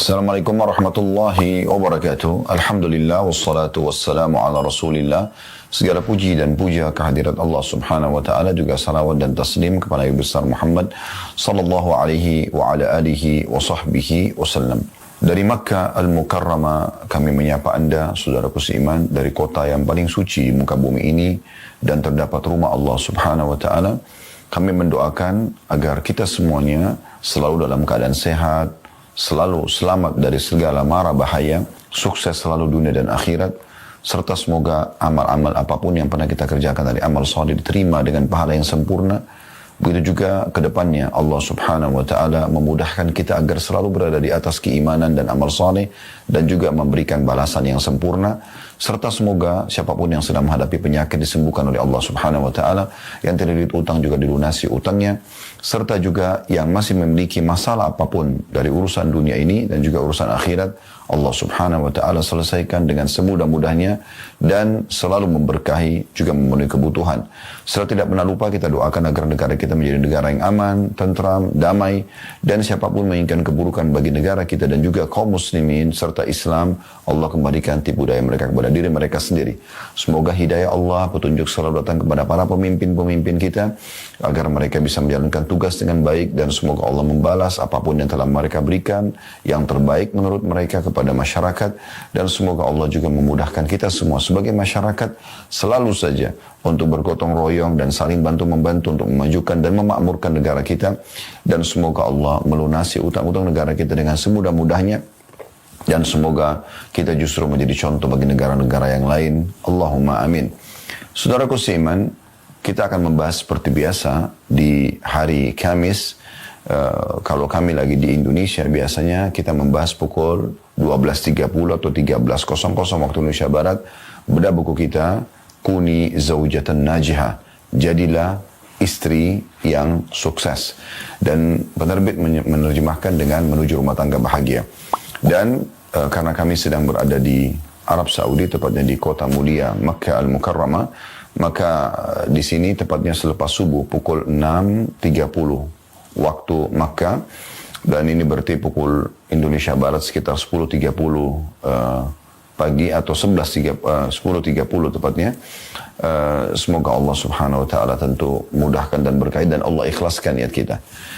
Assalamualaikum warahmatullahi wabarakatuh. Alhamdulillah wassalatu wassalamu ala Rasulillah. Segala puji dan puja kehadirat Allah Subhanahu wa taala, juga salawat dan taslim kepada Nabi besar Muhammad sallallahu alaihi wa ala alihi wa sahbihi wasallam. Dari Makkah Al-Mukarramah kami menyapa Anda, saudaraku seiman, dari kota yang paling suci muka bumi ini dan terdapat rumah Allah Subhanahu wa taala. Kami mendoakan agar kita semuanya selalu dalam keadaan sehat, selalu selamat dari segala mara bahaya, sukses selalu dunia dan akhirat, serta semoga amal-amal apapun yang pernah kita kerjakan dari amal saleh diterima dengan pahala yang sempurna. Begitu juga ke depannya Allah Subhanahu wa taala memudahkan kita agar selalu berada di atas keimanan dan amal saleh dan juga memberikan balasan yang sempurna. Serta semoga siapapun yang sedang menghadapi penyakit disembuhkan oleh Allah Subhanahu wa taala, yang terlilit utang juga dilunasi utangnya, serta juga yang masih memiliki masalah apapun dari urusan dunia ini dan juga urusan akhirat, Allah Subhanahu wa taala selesaikan dengan semudah-mudahnya dan selalu memberkahi, juga memenuhi kebutuhan. Serta tidak pernah lupa kita doakan agar negara kita menjadi negara yang aman, tentram, damai, dan siapapun menginginkan keburukan bagi negara kita dan juga kaum muslimin serta Islam, Allah kembalikan tipu daya mereka kepada diri mereka sendiri. Semoga hidayah Allah, petunjuk selalu datang kepada para pemimpin-pemimpin kita agar mereka bisa menjalankan tugas dengan baik, dan semoga Allah membalas apapun yang telah mereka berikan yang terbaik menurut mereka kepada masyarakat, dan semoga Allah juga memudahkan kita semua sebagai masyarakat selalu saja untuk bergotong royong dan saling bantu-membantu untuk memajukan dan memakmurkan negara kita, dan semoga Allah melunasi utang-utang negara kita dengan semudah-mudahnya, dan semoga kita justru menjadi contoh bagi negara-negara yang lain. Allahumma amin. Saudaraku seiman, kita akan membahas seperti biasa di hari Kamis. Kalau kami lagi di Indonesia, biasanya kita membahas pukul 12.30 atau 13.00 waktu Indonesia Barat. Beda buku kita, Kuni Zaujatan Najihah. Jadilah istri yang sukses. Dan penerbit menerjemahkan dengan menuju rumah tangga bahagia. Dan karena kami sedang berada di Arab Saudi, tepatnya di kota mulia Makkah Al-Mukarramah, maka di sini tepatnya selepas subuh pukul 6.30 waktu Makkah, dan ini berarti pukul Indonesia Barat sekitar 10.30 pagi atau 10.30 tepatnya. Semoga Allah Subhanahu wa taala tentu mudahkan dan berkahi, dan Allah ikhlaskan niat kita.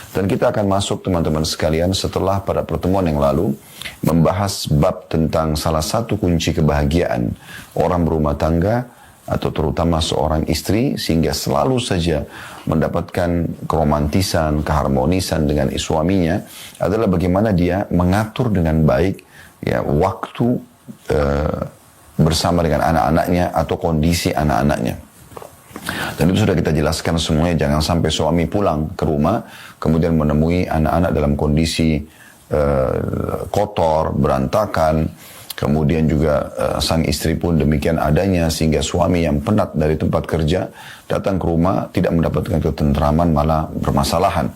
Dan kita akan masuk, teman-teman sekalian, setelah pada pertemuan yang lalu membahas bab tentang salah satu kunci kebahagiaan orang berumah tangga, atau terutama seorang istri, sehingga selalu saja mendapatkan keromantisan, keharmonisan dengan suaminya, adalah bagaimana dia mengatur dengan baik ya waktu bersama dengan anak-anaknya atau kondisi anak-anaknya. Dan itu sudah kita jelaskan semuanya. Jangan sampai suami pulang ke rumah kemudian menemui anak-anak dalam kondisi kotor, berantakan. Kemudian juga sang istri pun demikian adanya, sehingga suami yang penat dari tempat kerja datang ke rumah tidak mendapatkan ketentraman, malah bermasalahan.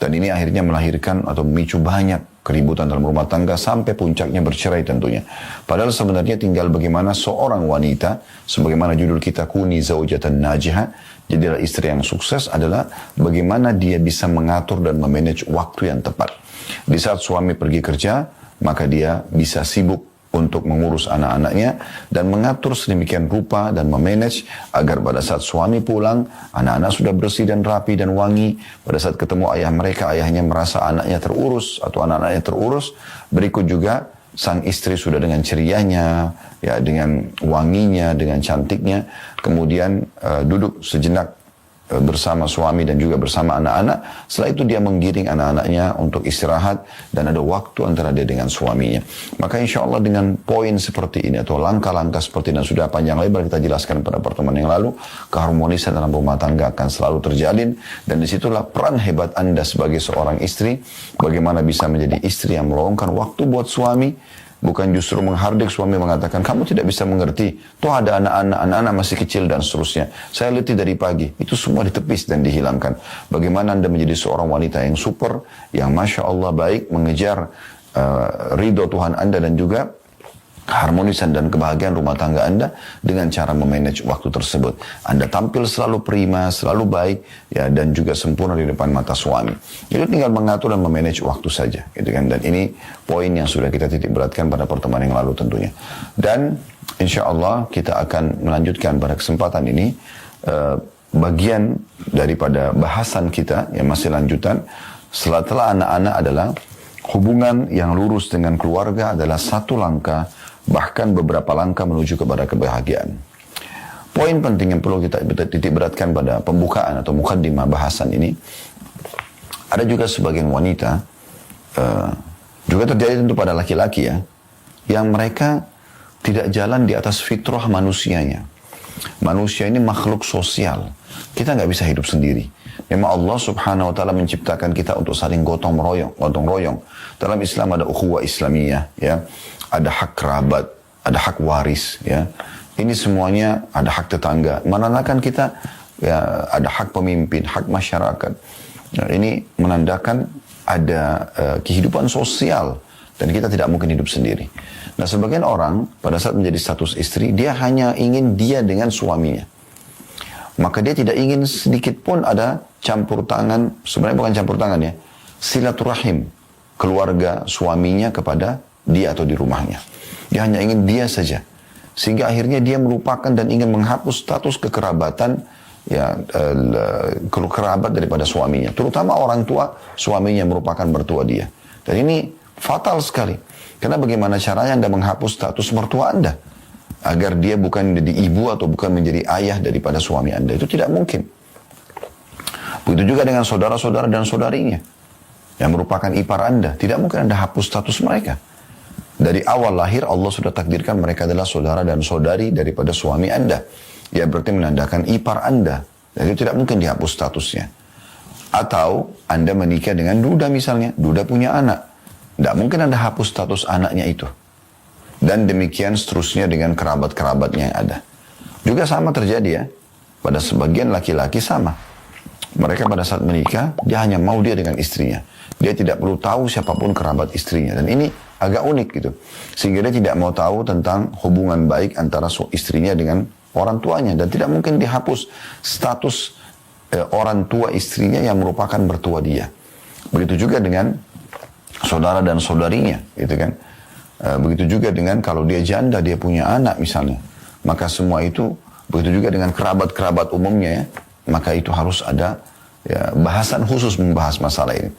Dan ini akhirnya melahirkan atau memicu banyak keributan dalam rumah tangga sampai puncaknya bercerai tentunya. Padahal sebenarnya tinggal bagaimana seorang wanita, sebagaimana judul kita Kuni Zaujatan Najihah, jadilah istri yang sukses, adalah bagaimana dia bisa mengatur dan memanage waktu yang tepat. Di saat suami pergi kerja, maka dia bisa sibuk untuk mengurus anak-anaknya dan mengatur sedemikian rupa dan memanage agar pada saat suami pulang, anak-anak sudah bersih dan rapi dan wangi. Pada saat ketemu ayah mereka, ayahnya merasa anaknya terurus atau anak-anaknya terurus. Berikut juga sang istri sudah dengan cerianya, ya, dengan wanginya, dengan cantiknya. Kemudian duduk sejenak bersama suami dan juga bersama anak-anak. Setelah itu dia menggiring anak-anaknya untuk istirahat dan ada waktu antara dia dengan suaminya. Maka insya Allah dengan poin seperti ini atau langkah-langkah seperti ini, dan sudah panjang lebar kita jelaskan pada pertemuan yang lalu, keharmonisan dalam rumah tangga akan selalu terjalin. Dan disitulah peran hebat Anda sebagai seorang istri, bagaimana bisa menjadi istri yang meluangkan waktu buat suami. Bukan justru menghardik suami, mengatakan kamu tidak bisa mengerti, toh ada anak-anak masih kecil dan seterusnya, saya letih dari pagi. Itu semua ditepis dan dihilangkan. Bagaimana Anda menjadi seorang wanita yang super, yang Masya Allah baik, mengejar ridho Tuhan Anda dan juga keharmonisan dan kebahagiaan rumah tangga Anda dengan cara memanage waktu tersebut. Anda tampil selalu prima, selalu baik, ya, dan juga sempurna di depan mata suami. Itu tinggal mengatur dan memanage waktu saja, gitu kan. Dan ini poin yang sudah kita titik beratkan pada pertemuan yang lalu tentunya. Dan insya Allah kita akan melanjutkan pada kesempatan ini bagian daripada bahasan kita yang masih lanjutan. Setelah anak-anak adalah hubungan yang lurus dengan keluarga adalah satu langkah, bahkan beberapa langkah menuju kepada kebahagiaan. Poin penting yang perlu kita titik beratkan pada pembukaan atau mukaddimah bahasan ini, ada juga sebagian wanita, juga terjadi tentu pada laki-laki ya, yang mereka tidak jalan di atas fitrah manusianya. Manusia ini makhluk sosial. Kita nggak bisa hidup sendiri. Memang Allah subhanahu wa ta'ala menciptakan kita untuk saling gotong royong. Dalam Islam ada ukhuwah Islamiyah, ya. Ada hak kerabat, ada hak waris, ya. Ini semuanya ada hak tetangga. Menandakan kita, ya, ada hak pemimpin, hak masyarakat. Nah, ini menandakan ada kehidupan sosial dan kita tidak mungkin hidup sendiri. Nah, sebagian orang pada saat menjadi status istri, dia hanya ingin dia dengan suaminya. Maka dia tidak ingin sedikit pun ada campur tangan, sebenarnya bukan campur tangan ya, silaturahim keluarga suaminya kepada dia atau di rumahnya. Dia hanya ingin dia saja. Sehingga akhirnya dia melupakan dan ingin menghapus status kekerabatan, ya, kerabat daripada suaminya. Terutama orang tua suaminya merupakan mertua dia. Dan ini fatal sekali. Karena bagaimana caranya Anda menghapus status mertua Anda? Agar dia bukan menjadi ibu atau bukan menjadi ayah daripada suami Anda. Itu tidak mungkin. Begitu juga dengan saudara-saudara dan saudarinya yang merupakan ipar Anda. Tidak mungkin Anda hapus status mereka. Dari awal lahir Allah sudah takdirkan mereka adalah saudara dan saudari daripada suami Anda. Ya berarti menandakan ipar Anda. Dan itu tidak mungkin dihapus statusnya. Atau Anda menikah dengan duda misalnya. Duda punya anak. Tidak mungkin Anda hapus status anaknya itu. Dan demikian seterusnya dengan kerabat-kerabatnya yang ada. Juga sama terjadi ya. Pada sebagian laki-laki sama. Mereka pada saat menikah, dia hanya mau dia dengan istrinya. Dia tidak perlu tahu siapapun kerabat istrinya. Dan ini agak unik gitu. Sehingga dia tidak mau tahu tentang hubungan baik antara istrinya dengan orang tuanya. Dan tidak mungkin dihapus status orang tua istrinya yang merupakan mertua dia. Begitu juga dengan saudara dan saudarinya, gitu kan. Begitu juga dengan kalau dia janda, dia punya anak misalnya. Maka semua itu, begitu juga dengan kerabat-kerabat umumnya ya. Maka itu harus ada ya, bahasan khusus membahas masalah ini.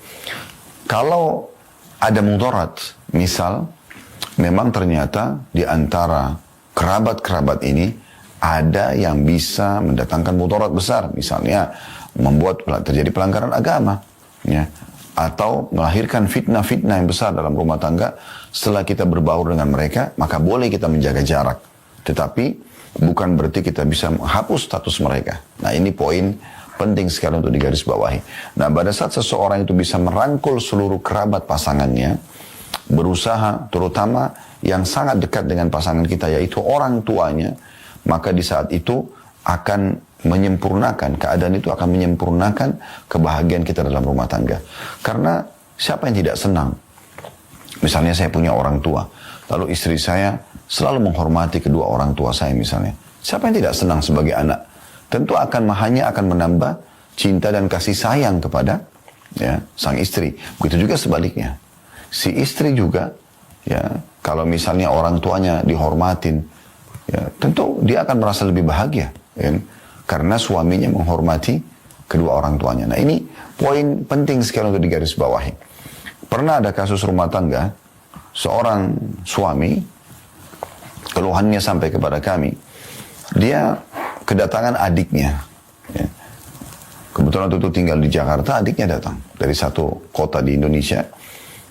Kalau ada mudarat, misal, memang ternyata di antara kerabat-kerabat ini, ada yang bisa mendatangkan mudarat besar. Misalnya, membuat terjadi pelanggaran agama. Ya. Atau melahirkan fitnah-fitnah yang besar dalam rumah tangga. Setelah kita berbaur dengan mereka, maka boleh kita menjaga jarak. Tetapi bukan berarti kita bisa menghapus status mereka. Nah ini poin penting sekali untuk digarisbawahi. Nah pada saat seseorang itu bisa merangkul seluruh kerabat pasangannya, berusaha terutama yang sangat dekat dengan pasangan kita yaitu orang tuanya, maka di saat itu akan menyempurnakan, keadaan itu akan menyempurnakan kebahagiaan kita dalam rumah tangga. Karena siapa yang tidak senang? Misalnya saya punya orang tua, lalu istri saya selalu menghormati kedua orang tua saya misalnya. Siapa yang tidak senang sebagai anak? Tentu hanya akan menambah cinta dan kasih sayang kepada ya, sang istri. Begitu juga sebaliknya. Si istri juga, ya, kalau misalnya orang tuanya dihormatin, ya, tentu dia akan merasa lebih bahagia. Ya, karena suaminya menghormati kedua orang tuanya. Nah ini poin penting sekali untuk digarisbawahi. Pernah ada kasus rumah tangga, seorang suami, keluhannya sampai kepada kami, dia kedatangan adiknya. Ya. Kebetulan itu tinggal di Jakarta, adiknya datang dari satu kota di Indonesia.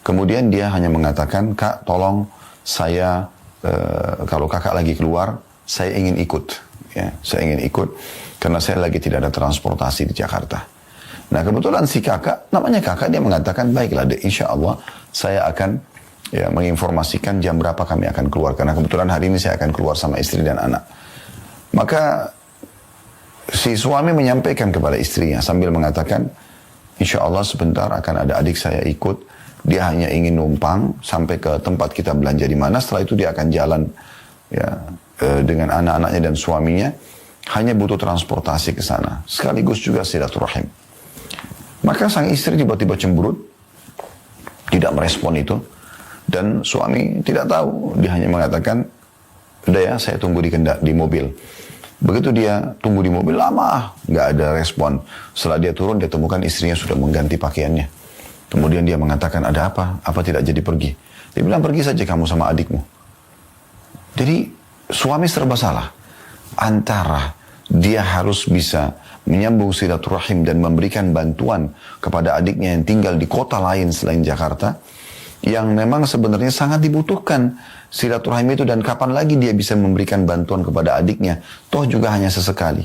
Kemudian dia hanya mengatakan, Kak tolong saya, kalau kakak lagi keluar, saya ingin ikut. Ya, saya ingin ikut karena saya lagi tidak ada transportasi di Jakarta. Nah kebetulan si kakak, namanya kakak, dia mengatakan baiklah deh, insya Allah saya akan ya, menginformasikan jam berapa kami akan keluar. Karena kebetulan hari ini saya akan keluar sama istri dan anak. Maka si suami menyampaikan kepada istrinya sambil mengatakan, insya Allah sebentar akan ada adik saya ikut dia hanya ingin numpang sampai ke tempat kita belanja di mana, setelah itu dia akan jalan ya dengan anak-anaknya dan suaminya, hanya butuh transportasi ke sana, sekaligus juga silaturahim. Maka sang istri tiba-tiba cemberut, tidak merespon itu, dan suami tidak tahu, dia hanya mengatakan, udah ya saya tunggu di mobil. Begitu dia tunggu di mobil lama, nggak ada respon. Setelah dia turun, dia temukan istrinya sudah mengganti pakaiannya. Kemudian dia mengatakan, ada apa? Apa tidak jadi pergi? Dia bilang, pergi saja kamu sama adikmu. Jadi suami serba salah. Antara dia harus bisa menyambung silaturahim dan memberikan bantuan kepada adiknya yang tinggal di kota lain selain Jakarta, yang memang sebenarnya sangat dibutuhkan silaturahim itu, dan kapan lagi dia bisa memberikan bantuan kepada adiknya, toh juga hanya sesekali.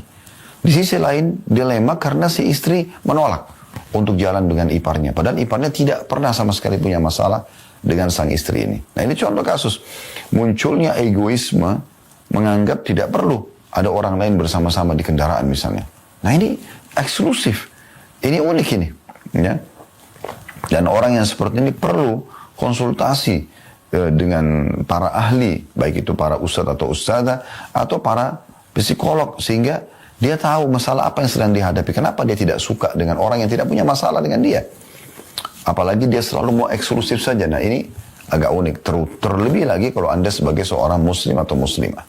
Di sisi lain dilema karena si istri menolak untuk jalan dengan iparnya, padahal iparnya tidak pernah sama sekali punya masalah dengan sang istri ini. Nah, ini contoh kasus munculnya egoisme, menganggap tidak perlu ada orang lain bersama-sama di kendaraan misalnya. Nah, ini eksklusif, ini unik ini, ya. Dan orang yang seperti ini perlu konsultasi dengan para ahli, baik itu para ustadz atau ustadzah atau para psikolog, sehingga dia tahu masalah apa yang sedang dihadapi. Kenapa dia tidak suka dengan orang yang tidak punya masalah dengan dia, apalagi dia selalu mau eksklusif saja. Nah, ini agak unik, terlebih lagi kalau Anda sebagai seorang muslim atau muslimah,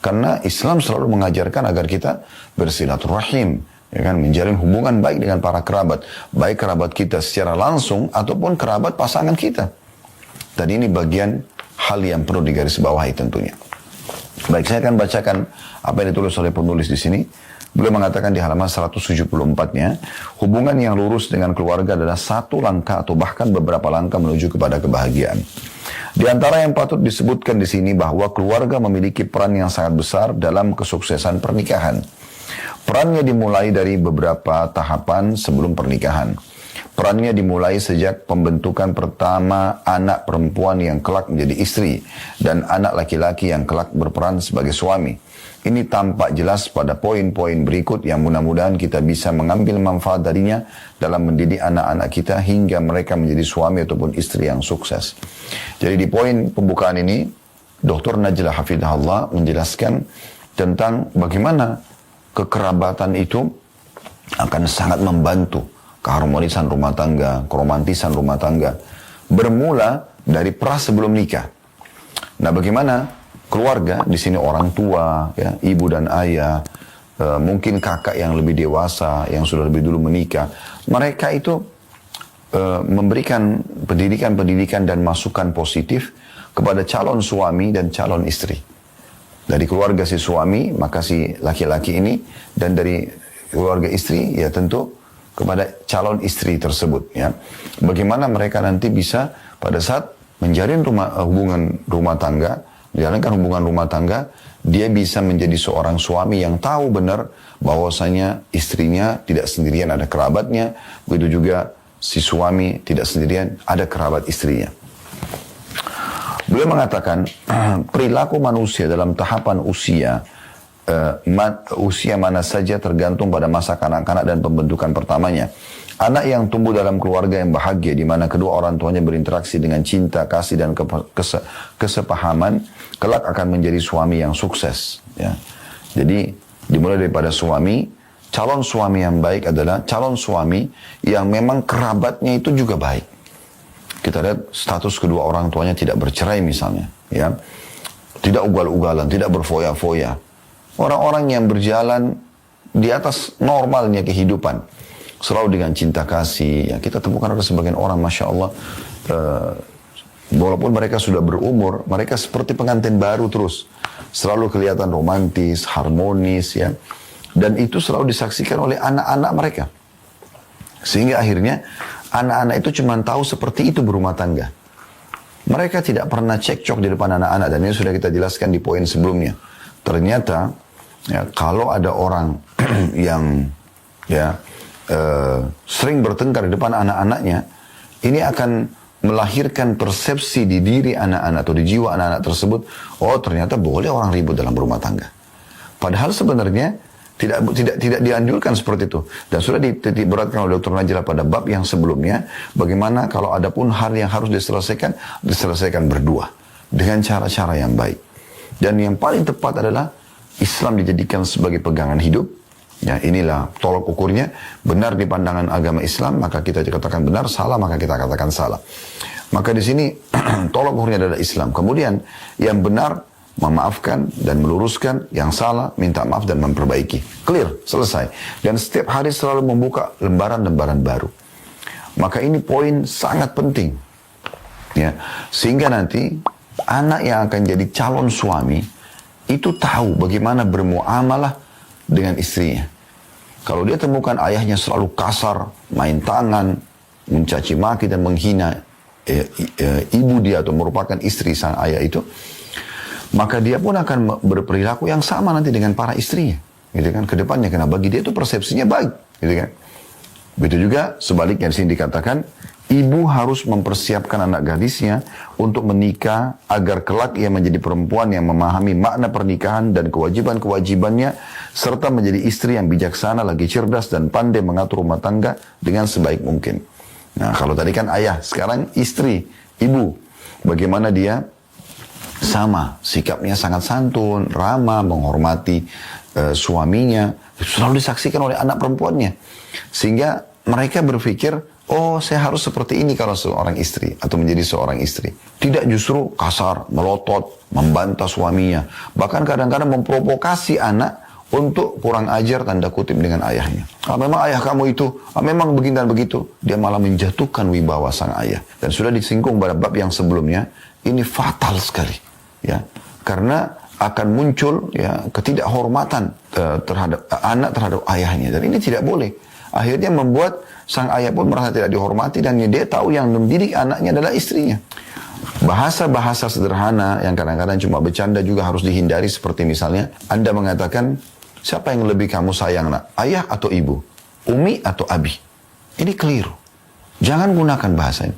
karena Islam selalu mengajarkan agar kita bersilaturahim, ya kan, menjalin hubungan baik dengan para kerabat, baik kerabat kita secara langsung ataupun kerabat pasangan kita. Dan ini bagian hal yang perlu digarisbawahi tentunya. Baik, saya akan bacakan apa yang ditulis oleh penulis di sini. Beliau mengatakan di halaman 174-nya, hubungan yang lurus dengan keluarga adalah satu langkah atau bahkan beberapa langkah menuju kepada kebahagiaan. Di antara yang patut disebutkan di sini bahwa keluarga memiliki peran yang sangat besar dalam kesuksesan pernikahan. Perannya dimulai dari beberapa tahapan sebelum pernikahan. Perannya dimulai sejak pembentukan pertama anak perempuan yang kelak menjadi istri dan anak laki-laki yang kelak berperan sebagai suami. Ini tampak jelas pada poin-poin berikut yang mudah-mudahan kita bisa mengambil manfaat darinya dalam mendidik anak-anak kita hingga mereka menjadi suami ataupun istri yang sukses. Jadi di poin pembukaan ini, Dr. Najlah Hafidhahullah menjelaskan tentang bagaimana kekerabatan itu akan sangat membantu keharmonisan rumah tangga, keromantisan rumah tangga, bermula dari pra sebelum nikah. Nah, bagaimana keluarga di sini, orang tua, ya, ibu dan ayah, mungkin kakak yang lebih dewasa, yang sudah lebih dulu menikah, mereka itu memberikan pendidikan dan masukan positif kepada calon suami dan calon istri. Dari keluarga si suami, maka si laki-laki ini, dan dari keluarga istri, ya tentu kepada calon istri tersebut, ya. Bagaimana mereka nanti bisa pada saat menjalin hubungan rumah tangga, menjalankan hubungan rumah tangga, dia bisa menjadi seorang suami yang tahu benar bahwasanya istrinya tidak sendirian, ada kerabatnya, begitu juga si suami tidak sendirian, ada kerabat istrinya. Beliau mengatakan, perilaku manusia dalam tahapan usia mana saja tergantung pada masa kanak-kanak dan pembentukan pertamanya. Anak yang tumbuh dalam keluarga yang bahagia, di mana kedua orang tuanya berinteraksi dengan cinta, kasih, dan kesepahaman, kelak akan menjadi suami yang sukses. Ya. Jadi dimulai daripada suami, calon suami yang baik adalah calon suami yang memang kerabatnya itu juga baik. Kita lihat status kedua orang tuanya tidak bercerai misalnya, ya, tidak ugal-ugalan, tidak berfoya-foya. Orang-orang yang berjalan di atas normalnya kehidupan, selalu dengan cinta kasih. Ya, kita temukan ada sebagian orang, Masya Allah, walaupun mereka sudah berumur, mereka seperti pengantin baru terus. Selalu kelihatan romantis, harmonis, ya. Dan itu selalu disaksikan oleh anak-anak mereka. Sehingga akhirnya, anak-anak itu cuma tahu seperti itu berumah tangga. Mereka tidak pernah cekcok di depan anak-anak, dan ini sudah kita jelaskan di poin sebelumnya. Ternyata, ya, kalau ada orang yang ya sering bertengkar di depan anak-anaknya, ini akan melahirkan persepsi di diri anak-anak atau di jiwa anak-anak tersebut, oh ternyata boleh orang ribut dalam rumah tangga. Padahal sebenarnya Tidak dianjurkan seperti itu. Dan sudah dititik beratkan oleh Dr. Najla pada bab yang sebelumnya, bagaimana kalau ada pun hal yang harus diselesaikan berdua dengan cara-cara yang baik. Dan yang paling tepat adalah Islam dijadikan sebagai pegangan hidup. Ya, inilah tolok ukurnya. Benar di pandangan agama Islam, maka kita katakan benar, salah maka kita katakan salah. Maka di sini tolok ukurnya adalah Islam. Kemudian yang benar memaafkan dan meluruskan, yang salah minta maaf dan memperbaiki. Clear, selesai. Dan setiap hari selalu membuka lembaran-lembaran baru. Maka ini poin sangat penting. Ya, sehingga nanti anak yang akan jadi calon suami itu tahu bagaimana bermuamalah dengan istrinya. Kalau dia temukan ayahnya selalu kasar, main tangan, mencaci maki dan menghina ibu dia atau merupakan istri sang ayah itu, maka dia pun akan berperilaku yang sama nanti dengan para istrinya, gitu kan, ke depannya. Karena bagi dia itu persepsinya baik, gitu kan. Begitu juga sebaliknya di sini dikatakan, ibu harus mempersiapkan anak gadisnya untuk menikah agar kelak ia menjadi perempuan yang memahami makna pernikahan dan kewajiban-kewajibannya, serta menjadi istri yang bijaksana, lagi cerdas dan pandai mengatur rumah tangga dengan sebaik mungkin. Nah, kalau tadi kan ayah, sekarang istri, ibu. Bagaimana dia sama, sikapnya sangat santun, ramah, menghormati suaminya, selalu disaksikan oleh anak perempuannya. Sehingga mereka berpikir, oh saya harus seperti ini kalau seorang istri, atau menjadi seorang istri. Tidak justru kasar, melotot, membantah suaminya. Bahkan kadang-kadang memprovokasi anak untuk kurang ajar tanda kutip dengan ayahnya. Memang ayah kamu itu, memang begini dan begitu. Dia malah menjatuhkan wibawa sang ayah. Dan sudah disinggung pada bab yang sebelumnya, ini fatal sekali. Ya, karena akan muncul ya ketidakhormatan terhadap anak terhadap ayahnya. Dan ini tidak boleh. Akhirnya membuat sang ayah pun merasa tidak dihormati dan dia tahu yang mendidik anaknya adalah istrinya. Bahasa-bahasa sederhana yang kadang-kadang cuma bercanda juga harus dihindari, seperti misalnya Anda mengatakan, siapa yang lebih kamu sayang nak? Ayah atau ibu? Umi atau abi? Ini keliru. Jangan gunakan bahasa ini.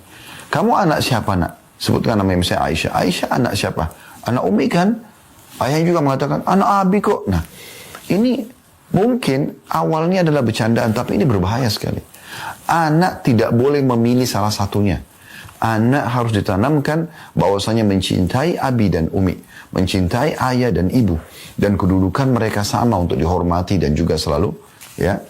Kamu anak siapa nak? Sebutkan namanya misalnya Aisyah. Aisyah anak siapa? Anak Umi kan? Ayah juga mengatakan anak abi kok. Nah, ini mungkin awalnya adalah bercandaan, tapi ini berbahaya sekali. Anak tidak boleh memilih salah satunya. Anak harus ditanamkan bahwasanya mencintai abi dan umi, mencintai ayah dan ibu, dan kedudukan mereka sama untuk dihormati dan juga selalu ya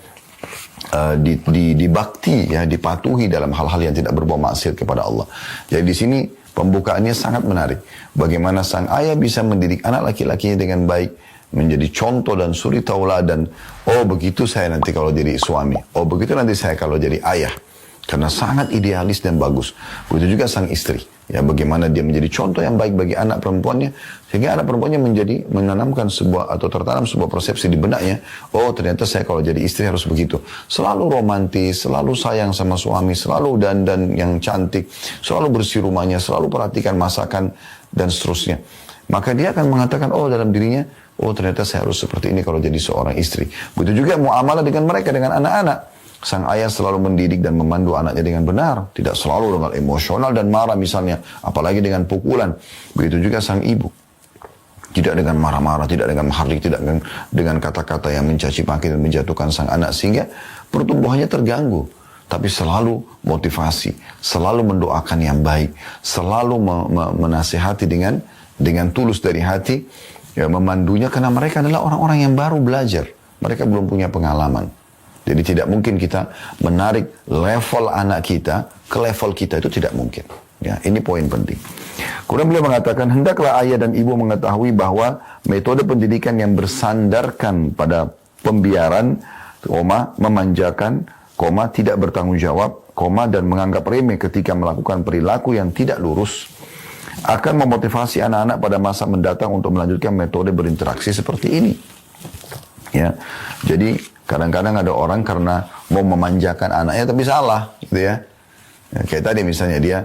dibakti, ya dipatuhi dalam hal-hal yang tidak berbau maksiat kepada Allah. Jadi di sini pembukaannya sangat menarik. Bagaimana sang ayah bisa mendidik anak laki-lakinya dengan baik, menjadi contoh dan suri tauladan. Oh begitu saya nanti kalau jadi suami. Oh begitu nanti saya kalau jadi ayah. Karena sangat idealis dan bagus. Begitu juga sang istri. Ya, bagaimana dia menjadi contoh yang baik bagi anak perempuannya. Sehingga anak perempuannya menanamkan sebuah atau tertanam sebuah persepsi di benaknya. Oh ternyata saya kalau jadi istri harus begitu. Selalu romantis, selalu sayang sama suami, selalu dandan yang cantik, selalu bersih rumahnya, selalu perhatikan masakan dan seterusnya. Maka dia akan mengatakan, oh dalam dirinya, oh ternyata saya harus seperti ini kalau jadi seorang istri. Begitu juga muamalah dengan mereka, dengan anak-anak. Sang ayah selalu mendidik dan memandu anaknya dengan benar. Tidak selalu dengan emosional dan marah misalnya. Apalagi dengan pukulan. Begitu juga sang ibu. Tidak dengan marah-marah, tidak dengan menghardik, tidak dengan kata-kata yang mencaci maki dan menjatuhkan sang anak. Sehingga pertumbuhannya terganggu. Tapi selalu motivasi. Selalu mendoakan yang baik. Selalu menasihati dengan tulus dari hati. Ya, memandunya karena mereka adalah orang-orang yang baru belajar. Mereka belum punya pengalaman. Jadi tidak mungkin kita menarik level anak kita ke level kita, itu tidak mungkin. Ya, ini poin penting. Kemudian beliau mengatakan, hendaklah ayah dan ibu mengetahui bahwa metode pendidikan yang bersandarkan pada pembiaran, memanjakan, tidak bertanggung jawab, dan menganggap remeh ketika melakukan perilaku yang tidak lurus, akan memotivasi anak-anak pada masa mendatang untuk melanjutkan metode berinteraksi seperti ini. Ya, jadi kadang-kadang ada orang karena mau memanjakan anaknya tapi salah, gitu ya. Kayak tadi misalnya dia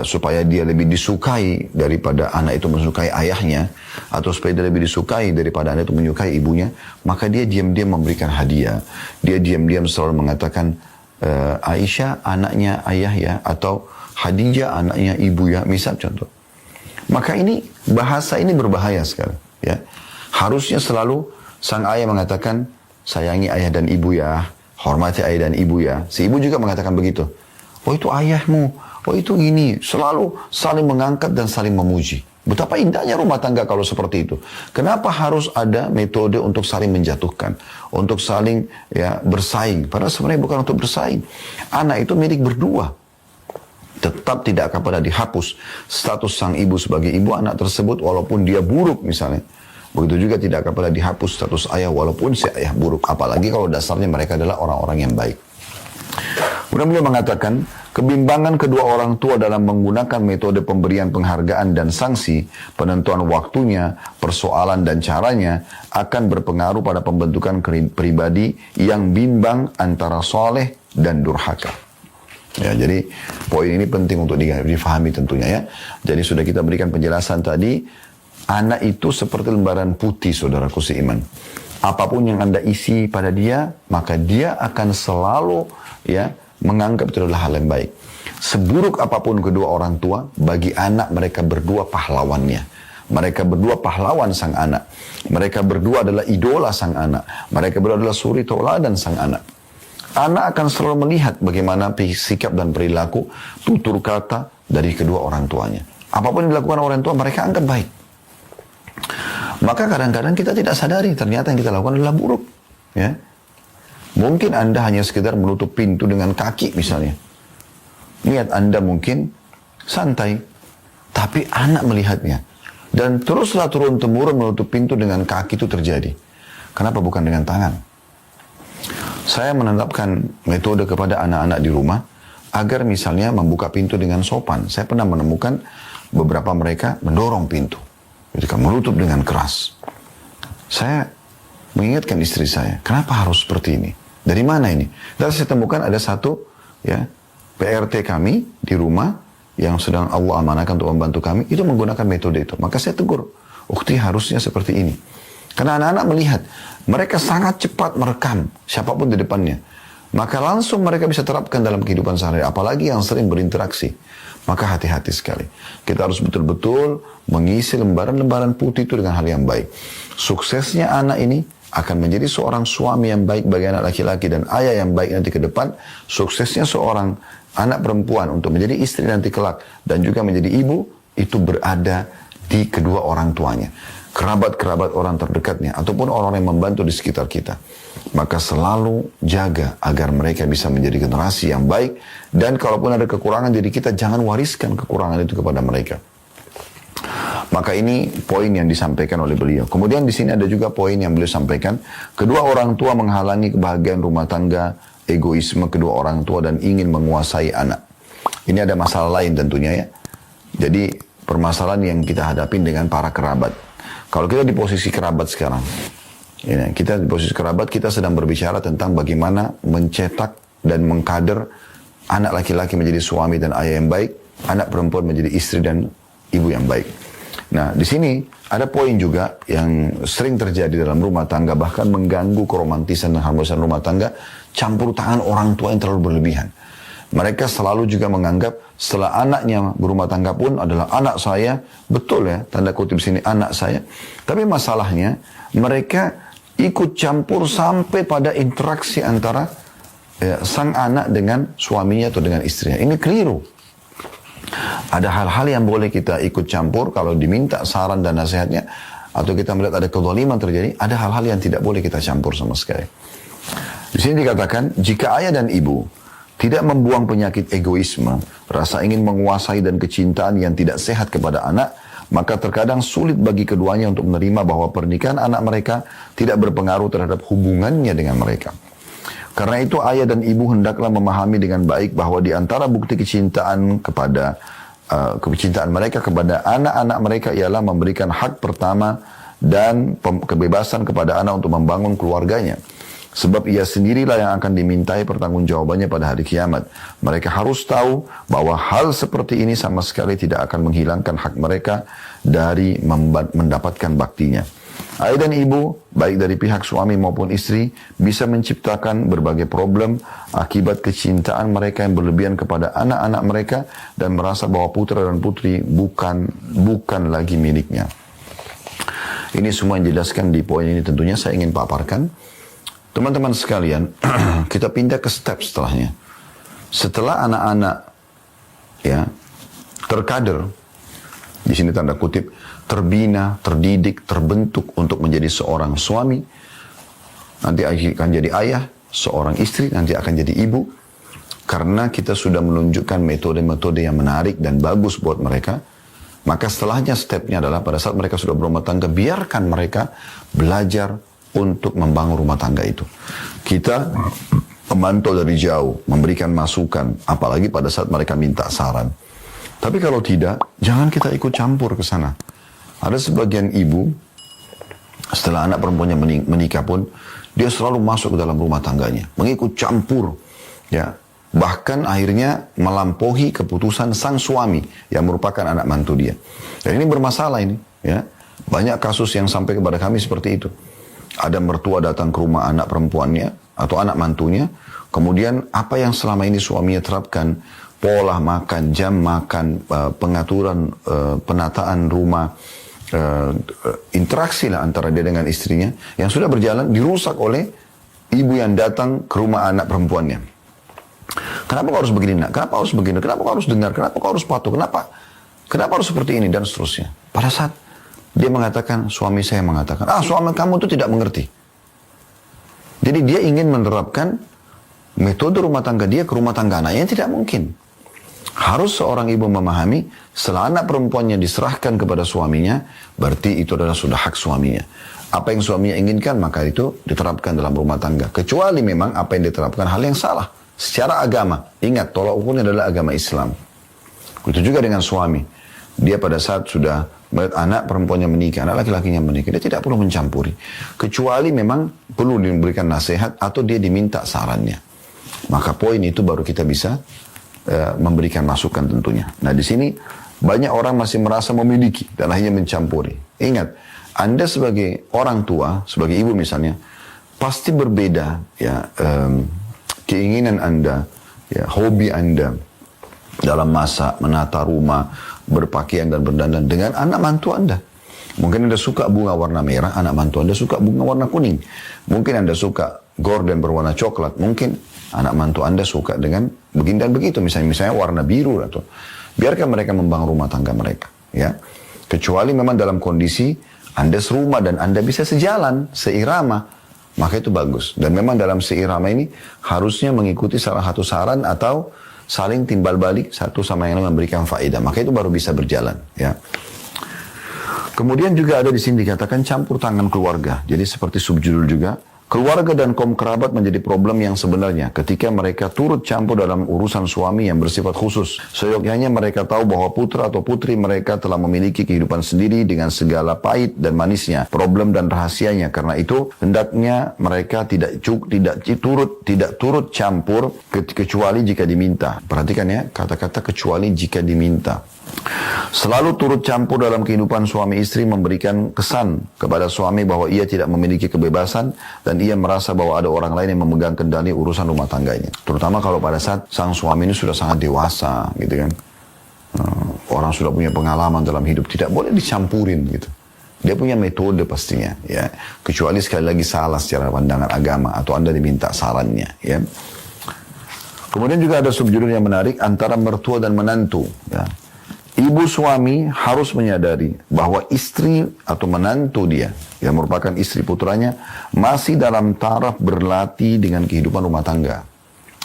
supaya dia lebih disukai daripada anak itu mensukai ayahnya, atau supaya dia lebih disukai daripada anak itu menyukai ibunya, maka dia diam-diam memberikan hadiah. Dia diam-diam selalu mengatakan Aisyah anaknya ayah ya, atau Khadijah anaknya ibu ya, misal contoh. Maka ini bahasa ini berbahaya sekali, ya. Harusnya selalu sang ayah mengatakan, sayangi ayah dan ibu ya, hormati ayah dan ibu ya. Si ibu juga mengatakan begitu. Oh itu ayahmu, oh itu gini, selalu saling mengangkat dan saling memuji. Betapa indahnya rumah tangga kalau seperti itu. Kenapa harus ada metode untuk saling menjatuhkan, untuk saling ya bersaing? Padahal sebenarnya bukan untuk bersaing. Anak itu milik berdua. Tetap tidak akan pernah dihapus status sang ibu sebagai ibu anak tersebut walaupun dia buruk misalnya. Begitu juga tidak akan pernah dihapus status ayah walaupun si ayah buruk. Apalagi kalau dasarnya mereka adalah orang-orang yang baik. Kemudian beliau mengatakan, kebimbangan kedua orang tua dalam menggunakan metode pemberian penghargaan dan sanksi, penentuan waktunya, persoalan dan caranya akan berpengaruh pada pembentukan pribadi yang bimbang antara soleh dan durhaka. Ya, jadi poin ini penting untuk difahami tentunya ya. Jadi sudah kita berikan penjelasan tadi, anak itu seperti lembaran putih saudaraku seiman. Apapun yang Anda isi pada dia, maka dia akan selalu ya menganggap itu adalah hal yang baik. Seburuk apapun kedua orang tua, bagi anak mereka berdua pahlawannya. Mereka berdua pahlawan sang anak. Mereka berdua adalah idola sang anak. Mereka berdua adalah suri tauladan sang anak. Anak akan selalu melihat bagaimana sikap dan perilaku, tutur kata dari kedua orang tuanya. Apapun yang dilakukan orang tua, mereka anggap baik. Maka kadang-kadang kita tidak sadari ternyata yang kita lakukan adalah buruk. Ya. Mungkin Anda hanya sekedar menutup pintu dengan kaki misalnya. Niat Anda mungkin santai. Tapi anak melihatnya. Dan teruslah turun-temurun menutup pintu dengan kaki itu terjadi. Kenapa bukan dengan tangan? Saya menetapkan metode kepada anak-anak di rumah. Agar misalnya membuka pintu dengan sopan. Saya pernah menemukan beberapa mereka mendorong pintu. Ketika menutup dengan keras. Saya mengingatkan istri saya. Kenapa harus seperti ini? Dari mana ini? Dan saya temukan ada satu ya PRT kami di rumah yang sedang Allah amanahkan untuk membantu kami itu menggunakan metode itu. Maka saya tegur, ukhti harusnya seperti ini. Karena anak-anak melihat mereka sangat cepat merekam siapapun di depannya. Maka langsung mereka bisa terapkan dalam kehidupan sehari-hari. Apalagi yang sering berinteraksi. Maka hati-hati sekali. Kita harus betul-betul mengisi lembaran-lembaran putih itu dengan hal yang baik. Suksesnya anak ini akan menjadi seorang suami yang baik bagi anak laki-laki dan ayah yang baik nanti ke depan. Suksesnya seorang anak perempuan untuk menjadi istri nanti kelak dan juga menjadi ibu itu berada di kedua orang tuanya. Kerabat-kerabat orang terdekatnya ataupun orang yang membantu di sekitar kita. Maka selalu jaga agar mereka bisa menjadi generasi yang baik dan kalaupun ada kekurangan diri kita jangan wariskan kekurangan itu kepada mereka. Maka ini poin yang disampaikan oleh beliau. Kemudian di sini ada juga poin yang beliau sampaikan. Kedua orang tua menghalangi kebahagiaan rumah tangga, egoisme kedua orang tua dan ingin menguasai anak. Ini ada masalah lain tentunya ya. Jadi permasalahan yang kita hadapi dengan para kerabat. Kalau kita di posisi kerabat sekarang, ya, kita di posisi kerabat kita sedang berbicara tentang bagaimana mencetak dan mengkader anak laki-laki menjadi suami dan ayah yang baik, anak perempuan menjadi istri dan ibu yang baik. Nah, di sini ada poin juga yang sering terjadi dalam rumah tangga, bahkan mengganggu keromantisan dan harmonisan rumah tangga, campur tangan orang tua yang terlalu berlebihan. Mereka selalu juga menganggap setelah anaknya berumah tangga pun adalah anak saya, betul ya, tanda kutip sini anak saya. Tapi masalahnya mereka ikut campur sampai pada interaksi antara sang anak dengan suaminya atau dengan istrinya. Ini keliru. Ada hal-hal yang boleh kita ikut campur kalau diminta saran dan nasihatnya atau kita melihat ada kezaliman terjadi, ada hal-hal yang tidak boleh kita campur sama sekali. Di sini dikatakan, jika ayah dan ibu tidak membuang penyakit egoisme, rasa ingin menguasai dan kecintaan yang tidak sehat kepada anak, maka terkadang sulit bagi keduanya untuk menerima bahwa pernikahan anak mereka tidak berpengaruh terhadap hubungannya dengan mereka. Karena itu ayah dan ibu hendaklah memahami dengan baik bahwa di antara bukti kecintaan kecintaan mereka kepada anak-anak mereka ialah memberikan hak pertama dan kebebasan kepada anak untuk membangun keluarganya. Sebab ia sendirilah yang akan dimintai pertanggungjawabannya pada hari kiamat. Mereka harus tahu bahwa hal seperti ini sama sekali tidak akan menghilangkan hak mereka dari mendapatkan baktinya. Ayah dan ibu, baik dari pihak suami maupun istri, bisa menciptakan berbagai problem akibat kecintaan mereka yang berlebihan kepada anak-anak mereka dan merasa bahwa putra dan putri bukan lagi miliknya. Ini semua yang dijelaskan di poin ini tentunya saya ingin paparkan. Teman-teman sekalian, kita pindah ke step setelahnya. Setelah anak-anak ya terkader, di sini tanda kutip, terbina, terdidik, terbentuk untuk menjadi seorang suami, nanti akan jadi ayah, seorang istri, nanti akan jadi ibu, karena kita sudah menunjukkan metode-metode yang menarik dan bagus buat mereka. Maka setelahnya stepnya adalah pada saat mereka sudah berumah tangga, biarkan mereka belajar untuk membangun rumah tangga itu. Kita memantau dari jauh, memberikan masukan, apalagi pada saat mereka minta saran. Tapi kalau tidak, jangan kita ikut campur ke sana. Ada sebagian ibu, setelah anak perempuannya menikah pun, dia selalu masuk ke dalam rumah tangganya, mengikut campur, ya. Bahkan akhirnya melampaui keputusan sang suami yang merupakan anak mantu dia. Dan ini bermasalah ini, ya. Banyak kasus yang sampai kepada kami seperti itu. Ada mertua datang ke rumah anak perempuannya atau anak mantunya, kemudian apa yang selama ini suaminya terapkan, pola makan, jam makan, pengaturan, penataan rumah, interaksi lah antara dia dengan istrinya, yang sudah berjalan, dirusak oleh ibu yang datang ke rumah anak perempuannya. Kenapa kau harus begini nak? Kenapa harus begini? Kenapa kau harus dengar? Kenapa kau harus patuh? Kenapa harus seperti ini? Dan seterusnya. Pada saat dia mengatakan, suami saya mengatakan, suami kamu itu tidak mengerti. Jadi dia ingin menerapkan metode rumah tangga dia ke rumah tangga anaknya, tidak mungkin. Harus seorang ibu memahami, setelah anak perempuannya diserahkan kepada suaminya, berarti itu adalah sudah hak suaminya. Apa yang suaminya inginkan, maka itu diterapkan dalam rumah tangga. Kecuali memang apa yang diterapkan hal yang salah. Secara agama, ingat tolak ukurnya adalah agama Islam. Itu juga dengan suami. Dia pada saat sudah melihat anak perempuannya menikah, anak laki-lakinya menikah, dia tidak perlu mencampuri. Kecuali memang perlu diberikan nasihat atau dia diminta sarannya. Maka poin itu baru kita bisa memberikan masukan tentunya. Nah di sini banyak orang masih merasa memiliki dan akhirnya mencampuri. Ingat, Anda sebagai orang tua, sebagai ibu misalnya, pasti berbeda ya. Keinginan Anda, ya, hobi Anda dalam masak, menata rumah, berpakaian dan berdandan dengan anak mantu Anda. Mungkin Anda suka bunga warna merah, anak mantu Anda suka bunga warna kuning. Mungkin Anda suka gorden berwarna coklat, mungkin anak mantu Anda suka dengan begini dan begitu. Misalnya warna biru atau biarkan mereka membangun rumah tangga mereka. Ya, kecuali memang dalam kondisi Anda serumah dan Anda bisa sejalan, seirama. Maka itu bagus. Dan memang dalam seirama ini harusnya mengikuti salah satu saran atau saling timbal balik satu sama yang lain memberikan faedah. Maka itu baru bisa berjalan. Ya. Kemudian juga ada di sini dikatakan campur tangan keluarga. Jadi seperti subjudul juga. Keluarga dan kaum kerabat menjadi problem yang sebenarnya ketika mereka turut campur dalam urusan suami yang bersifat khusus. Seyogyanya mereka tahu bahwa putra atau putri mereka telah memiliki kehidupan sendiri dengan segala pahit dan manisnya, problem dan rahasianya. Karena itu hendaknya mereka tidak turut campur kecuali jika diminta. Perhatikan ya kata-kata kecuali jika diminta. Selalu turut campur dalam kehidupan suami istri memberikan kesan kepada suami bahwa ia tidak memiliki kebebasan dan ia merasa bahwa ada orang lain yang memegang kendali urusan rumah tangganya. Terutama kalau pada saat sang suami ini sudah sangat dewasa, gitu kan. Orang sudah punya pengalaman dalam hidup, tidak boleh dicampurin gitu. Dia punya metode pastinya, ya. Kecuali sekali lagi salah secara pandangan agama atau Anda diminta sarannya, ya. Kemudian juga ada subjudul yang menarik antara mertua dan menantu, ya. Ibu suami harus menyadari bahwa istri atau menantu dia, yang merupakan istri putranya, masih dalam taraf berlatih dengan kehidupan rumah tangga.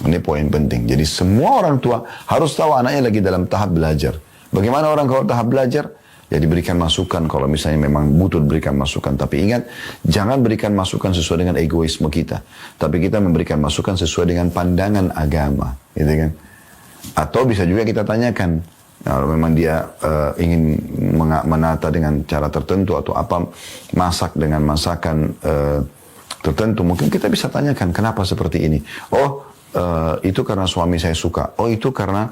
Ini poin penting. Jadi semua orang tua harus tahu anaknya lagi dalam tahap belajar. Bagaimana orang kalau tahap belajar? Ya diberikan masukan kalau misalnya memang butuh berikan masukan. Tapi ingat, jangan berikan masukan sesuai dengan egoisme kita. Tapi kita memberikan masukan sesuai dengan pandangan agama. Gitu kan? Atau bisa juga kita tanyakan, kalau memang dia ingin menata dengan cara tertentu atau apa masak dengan masakan tertentu, mungkin kita bisa tanyakan kenapa seperti ini. Itu karena suami saya suka. Itu karena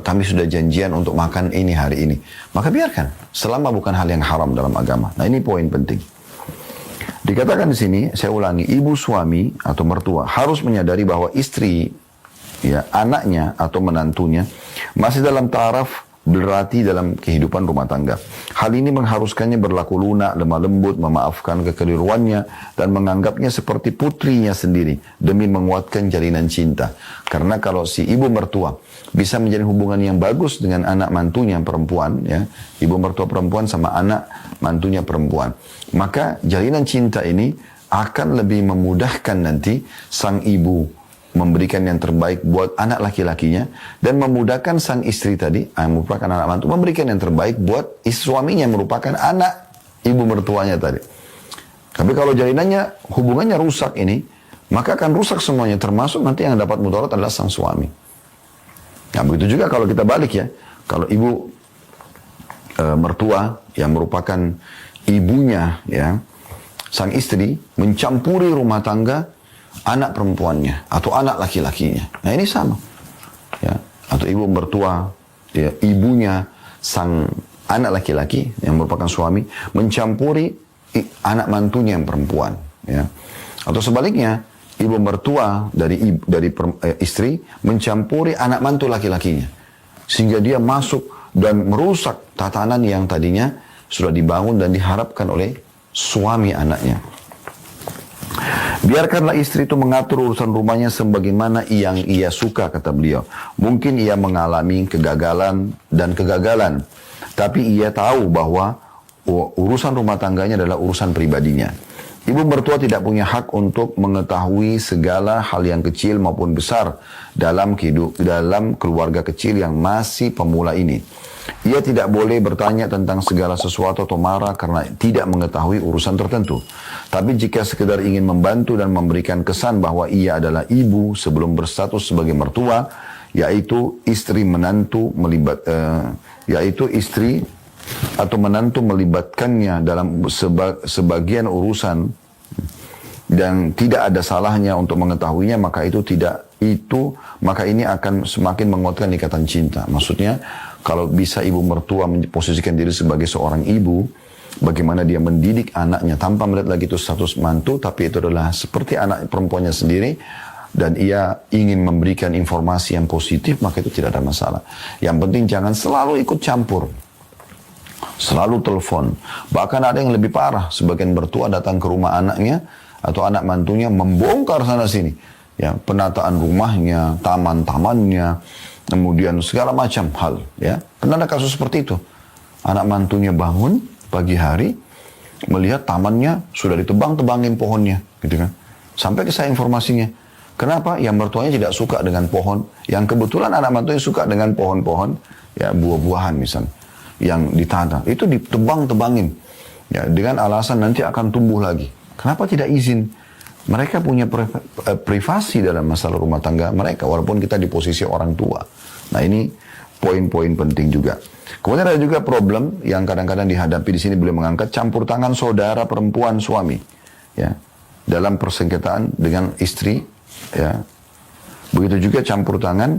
kami sudah janjian untuk makan ini hari ini. Maka biarkan, selama bukan hal yang haram dalam agama. Nah ini poin penting. Dikatakan di sini, saya ulangi, ibu suami atau mertua harus menyadari bahwa istri, ya, anaknya atau menantunya masih dalam taraf berarti dalam kehidupan rumah tangga. Hal ini mengharuskannya berlaku lunak, lemah lembut, memaafkan kekeliruannya, dan menganggapnya seperti putrinya sendiri demi menguatkan jalinan cinta. Karena kalau si ibu mertua bisa menjadi hubungan yang bagus dengan anak mantunya perempuan, ya, ibu mertua perempuan sama anak mantunya perempuan, maka jalinan cinta ini akan lebih memudahkan nanti sang ibu memberikan yang terbaik buat anak laki-lakinya, dan memudahkan sang istri tadi, yang merupakan anak mantu, memberikan yang terbaik buat suaminya yang merupakan anak ibu mertuanya tadi. Tapi kalau jalinannya, hubungannya rusak ini, maka akan rusak semuanya, termasuk nanti yang dapat mudarat adalah sang suami. Nah begitu juga kalau kita balik ya, kalau ibu mertua yang merupakan ibunya ya, sang istri mencampuri rumah tangga anak perempuannya atau anak laki-lakinya. Nah ini sama. Ya. Atau ibu mertua, ya, ibunya sang anak laki-laki yang merupakan suami mencampuri anak mantunya yang perempuan. Ya. Atau sebaliknya, ibu mertua dari istri mencampuri anak mantu laki-lakinya. Sehingga dia masuk dan merusak tatanan yang tadinya sudah dibangun dan diharapkan oleh suami anaknya. Biarkanlah istri itu mengatur urusan rumahnya sebagaimana yang ia suka, kata beliau. Mungkin ia mengalami kegagalan dan kegagalan, tapi ia tahu bahwa urusan rumah tangganya adalah urusan pribadinya. Ibu mertua tidak punya hak untuk mengetahui segala hal yang kecil maupun besar dalam keluarga kecil yang masih pemula ini. Ia tidak boleh bertanya tentang segala sesuatu atau marah karena tidak mengetahui urusan tertentu. Tapi jika sekedar ingin membantu dan memberikan kesan bahwa ia adalah ibu sebelum berstatus sebagai mertua, yaitu istri atau menantu melibatkannya dalam sebagian urusan dan tidak ada salahnya untuk mengetahuinya, maka ini akan semakin menguatkan ikatan cinta. Maksudnya, kalau bisa ibu mertua memposisikan diri sebagai seorang ibu, bagaimana dia mendidik anaknya tanpa melihat lagi itu status mantu, tapi itu adalah seperti anak perempuannya sendiri, dan ia ingin memberikan informasi yang positif, maka itu tidak ada masalah. Yang penting jangan selalu ikut campur, selalu telepon. Bahkan ada yang lebih parah, sebagian mertua datang ke rumah anaknya atau anak mantunya membongkar sana sini, ya, penataan rumahnya, taman-tamannya, kemudian segala macam hal, ya. Pernah ada kasus seperti itu. Anak mantunya bangun pagi hari, melihat tamannya sudah ditebang-tebangin pohonnya, gitu kan. Sampai ke saya informasinya. Kenapa? Yang mertuanya tidak suka dengan pohon, yang kebetulan anak mantunya suka dengan pohon-pohon, ya, buah-buahan misalnya, yang ditanam. Itu ditebang-tebangin, ya, dengan alasan nanti akan tumbuh lagi. Kenapa tidak izin? Mereka punya privasi dalam masalah rumah tangga mereka, walaupun kita di posisi orang tua. Nah ini poin-poin penting juga. Kemudian ada juga problem yang kadang-kadang dihadapi di sini, beliau mengangkat campur tangan saudara perempuan suami, ya, dalam persengketaan dengan istri, ya. Begitu juga campur tangan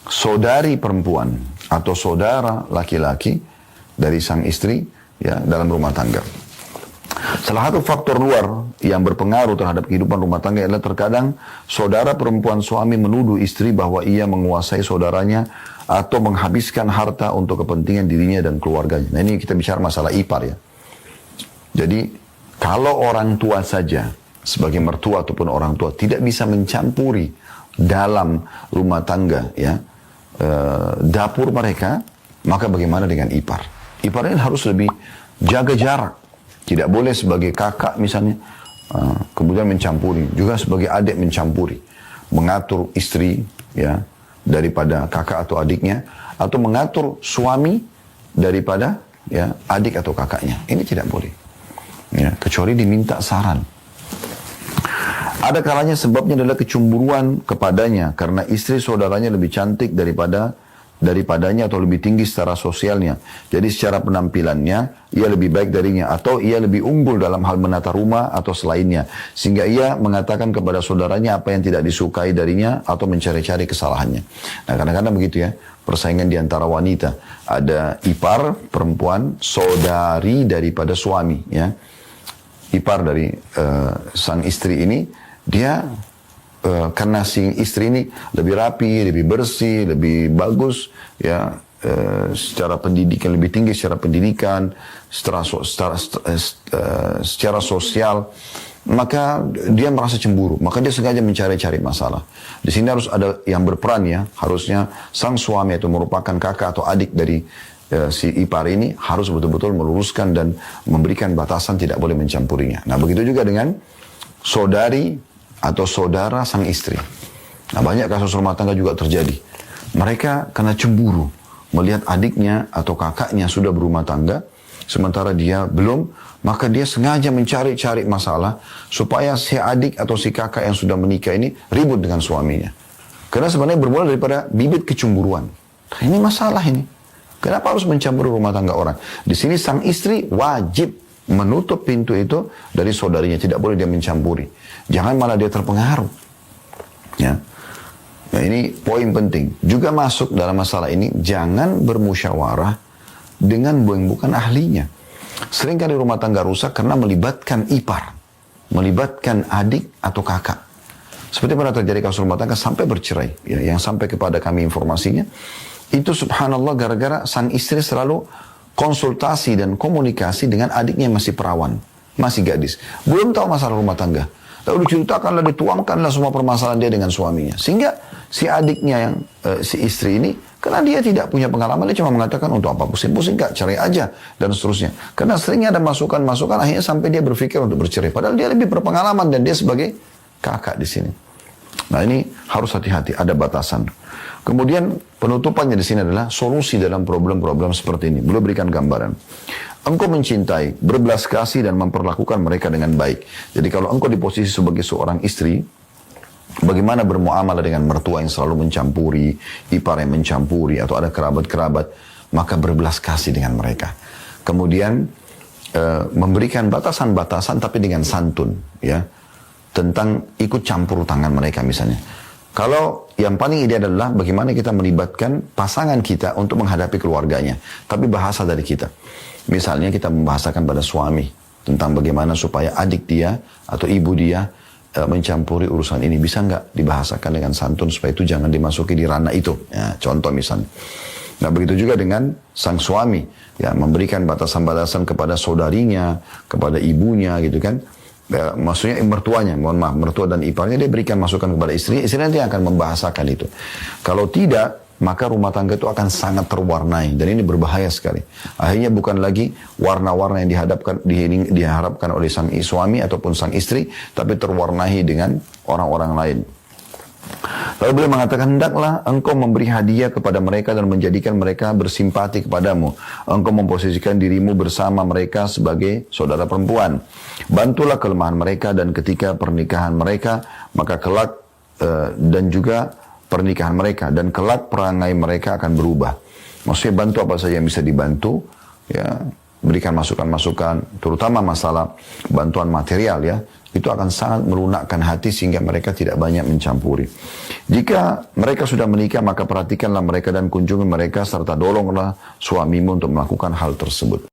saudari perempuan atau saudara laki-laki dari sang istri, ya, dalam rumah tangga. Salah satu faktor luar yang berpengaruh terhadap kehidupan rumah tangga adalah terkadang saudara perempuan suami menuduh istri bahwa ia menguasai saudaranya atau menghabiskan harta untuk kepentingan dirinya dan keluarganya. Nah ini kita bicara masalah ipar, ya. Jadi kalau orang tua saja sebagai mertua ataupun orang tua tidak bisa mencampuri dalam rumah tangga, ya, dapur mereka, maka bagaimana dengan ipar? Ipar ini harus lebih jaga jarak. Tidak boleh sebagai kakak misalnya, kemudian mencampuri. Juga sebagai adik mencampuri. Mengatur istri, ya, daripada kakak atau adiknya. Atau mengatur suami daripada, ya, adik atau kakaknya. Ini tidak boleh. Ya, kecuali diminta saran. Ada kalanya sebabnya adalah kecemburuan kepadanya. Karena istri saudaranya lebih cantik daripadanya atau lebih tinggi secara sosialnya. Jadi secara penampilannya ia lebih baik darinya, atau ia lebih unggul dalam hal menata rumah atau selainnya, sehingga ia mengatakan kepada saudaranya apa yang tidak disukai darinya atau mencari-cari kesalahannya. Nah kadang-kadang begitu, ya, persaingan di antara wanita. Ada ipar perempuan, saudari daripada suami, ya. Ipar dari sang istri ini, dia karena si istri ini lebih rapi, lebih bersih, lebih bagus, ya, secara pendidikan lebih tinggi, secara pendidikan, secara sosial, maka dia merasa cemburu, maka dia sengaja mencari-cari masalah. Di sini harus ada yang berperan ya, harusnya sang suami itu merupakan kakak atau adik dari si ipar ini harus betul-betul meluruskan dan memberikan batasan, tidak boleh mencampurinya. Nah begitu juga dengan saudari atau saudara sang istri. Nah banyak kasus rumah tangga juga terjadi. Mereka kena cemburu melihat adiknya atau kakaknya sudah berumah tangga, sementara dia belum, maka dia sengaja mencari-cari masalah supaya si adik atau si kakak yang sudah menikah ini ribut dengan suaminya. Karena sebenarnya bermula daripada bibit kecemburuan. Ini masalah ini. Kenapa harus mencampuri rumah tangga orang? Di sini sang istri wajib menutup pintu itu dari saudarinya. Tidak boleh dia mencampuri. Jangan malah dia terpengaruh. Ya. Nah ini poin penting. Juga masuk dalam masalah ini, jangan bermusyawarah dengan yang bukan ahlinya. Seringkali rumah tangga rusak karena melibatkan ipar, melibatkan adik atau kakak. Seperti pernah terjadi kasus rumah tangga sampai bercerai, ya, yang sampai kepada kami informasinya, itu subhanallah gara-gara sang istri selalu konsultasi dan komunikasi dengan adiknya yang masih perawan, masih gadis, belum tahu masalah rumah tangga. Lalu diceritakanlah, dituangkanlah semua permasalahan dia dengan suaminya. Sehingga si adiknya yang si istri ini, karena dia tidak punya pengalaman, dia cuma mengatakan untuk apa pusing-pusing kak, cerai aja dan seterusnya. Karena seringnya ada masukan-masukan, akhirnya sampai dia berpikir untuk bercerai. Padahal dia lebih berpengalaman dan dia sebagai kakak di sini. Nah ini harus hati-hati, ada batasan. Kemudian penutupannya di sini adalah solusi dalam problem-problem seperti ini. Beliau berikan gambaran. Engkau mencintai, berbelas kasih dan memperlakukan mereka dengan baik. Jadi kalau engkau di posisi sebagai seorang istri, bagaimana bermuamalah dengan mertua yang selalu mencampuri, ipar yang mencampuri, atau ada kerabat-kerabat, maka berbelas kasih dengan mereka. Kemudian memberikan batasan-batasan tapi dengan santun, ya, tentang ikut campur tangan mereka misalnya. Kalau yang paling ideal adalah bagaimana kita melibatkan pasangan kita untuk menghadapi keluarganya, tapi bahasa dari kita. Misalnya kita membahasakan pada suami tentang bagaimana supaya adik dia atau ibu dia mencampuri urusan ini. Bisa nggak dibahasakan dengan santun supaya itu jangan dimasuki di ranah itu. Ya, contoh misalnya. Nah begitu juga dengan sang suami. Ya, memberikan batasan-batasan kepada saudarinya, kepada ibunya gitu kan. Ya, maksudnya mertuanya, mohon maaf, mertua dan iparnya dia berikan masukan kepada istri nanti akan membahasakan itu. Kalau tidak, maka rumah tangga itu akan sangat terwarnai dan ini berbahaya sekali. Akhirnya bukan lagi warna-warna yang diharapkan oleh sang suami ataupun sang istri, tapi terwarnai dengan orang-orang lain. Lalu beliau mengatakan, hendaklah engkau memberi hadiah kepada mereka dan menjadikan mereka bersimpati kepadamu. Engkau memposisikan dirimu bersama mereka sebagai saudara perempuan. Bantulah kelemahan mereka dan ketika pernikahan mereka, maka kelak dan juga pernikahan mereka dan kelak perangai mereka akan berubah. Maksudnya bantu apa saja yang bisa dibantu, ya, berikan masukan-masukan, terutama masalah bantuan material ya, itu akan sangat melunakkan hati sehingga mereka tidak banyak mencampuri. Jika mereka sudah menikah, maka perhatikanlah mereka dan kunjungi mereka serta doronglah suamimu untuk melakukan hal tersebut.